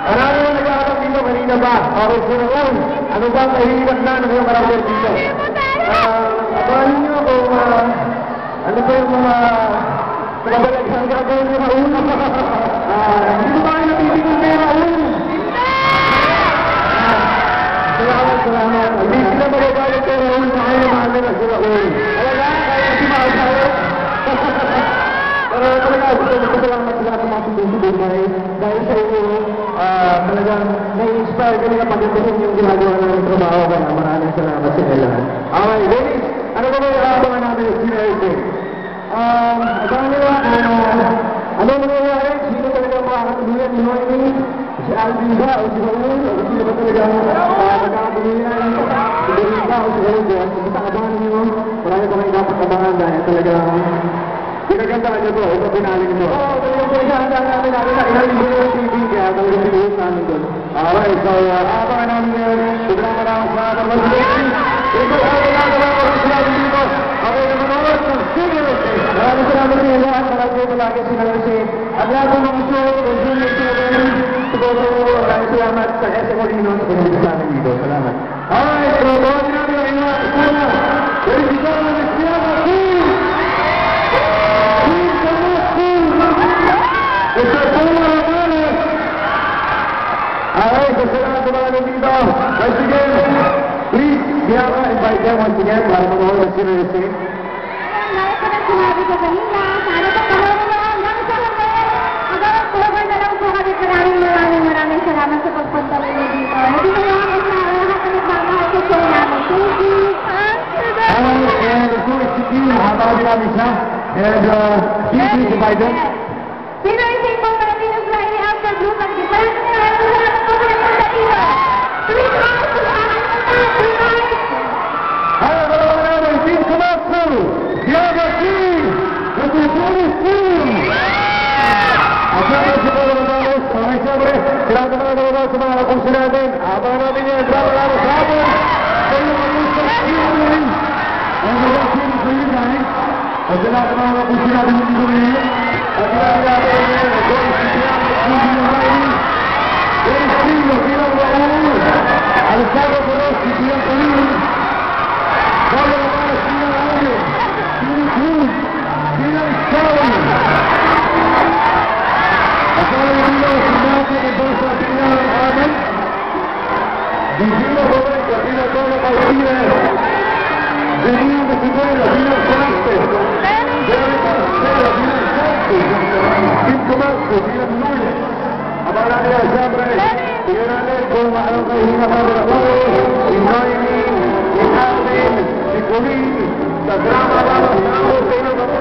Marami na nag-aaral dito kanina ba? Okay, sino lang? Ano ba ang kahihirap na ng iyong karakter dito? Abangan niyo kung ano ba yung mga kabalaghan gagawin ni Raul? Hindi ko ba kayo napitigil kay Raul? Salamat. Hindi sila magagalit kay Raul na kayo mahal na si Raul. Alaga, kaya si Mahal. Pero talaga, salamat sila sa mga sundin dahil sa inyo, talagang nai-inspire kami na pagdating yung ginagawa ng trabaho ka na. Maraming salamat sa inyo lahat. Okay, ladies, ano ba yung abangan natin si Erwin? Abangan nila, ano mangyayari? Sino talaga makakatuluyan ni Noemi? Si Alvin ba o si Raul? O sino ba talaga magkakatuluyan? Si David ba o si Raul? Basta abangan nyo, marami pa kayo dapat abangan dahil talagang pinagandaan niyo po, ito pinaling niyo. Oo, talagang pinagandaan namin na ilang libo yung TV, kaya talagang pinuhos namin doon. Alright, so abangan namin ngayon, sobrang maraming salamat. Ito ang ginagawa ko ng sinabi dito. Ako yung manonood ng Studio. Maraming salamat sa lahat, maraming palagi si Nancy. At lahat ng mga show, kung sino yung siguro, maraming salamat sa SM Orino sa pinagandaan sa amin dito. Salamat. Alright, so bawag namin ang ilang una. Ladies and gentlemen, it's Tiago Team! Alright, so salamat sa mga nandito. Once again, please, Bianca, invite them once again para manood ng Sino yung Sing. Lahat ko na sinabi ko kanina, sana po panoorin mo hanggang sa hanggang. Hanggang October na lang po kami. Maraming salamat sa pagpunta mo dito. Hindi mo lang ako sa lahat ng nagmamahal sa show namin. Thank you. And of course, si Kim, habang namin siya. And please invite them. Sino yung Sing po para Venus Friday after Blue? Pag-depend nyo, salamat po sa mga dito. 3 hours po sa akin po na. 3 hours. Hello, Team Komatsu! Tiago Team! The Sino Team! At siyempre, siguro naman, siyempre, sila naman sa mga kapuso natin. Abangan natin yan, bravo sa hapon. Sa iyo, kapuso sa team. And the best team for you guys. At sila sa mga kapuso natin dito ngayon. At sila natin ngayon, at sila si Tiago Team yung Riley. Dennis Trillo, bilang Raul. Alessandro Boros, si Tiago Team. Pablo Lamas, bilang Raul. Bilang Cruz, bilang Saul. At sila yung bilang si Marco de Bosa, bilang Armen. Vigino Roberto, bilang Tono Martínez. Daniel de Figueira, bilang Fuentes. Derek Arcelo, bilang Santos. Kim Comasco, bilang Lourdes. Abangan nila, siyempre, tingnan natin kung anong kahinga para Raul, si Noemi, si Alvin, si Colleen, sa drama lang, sa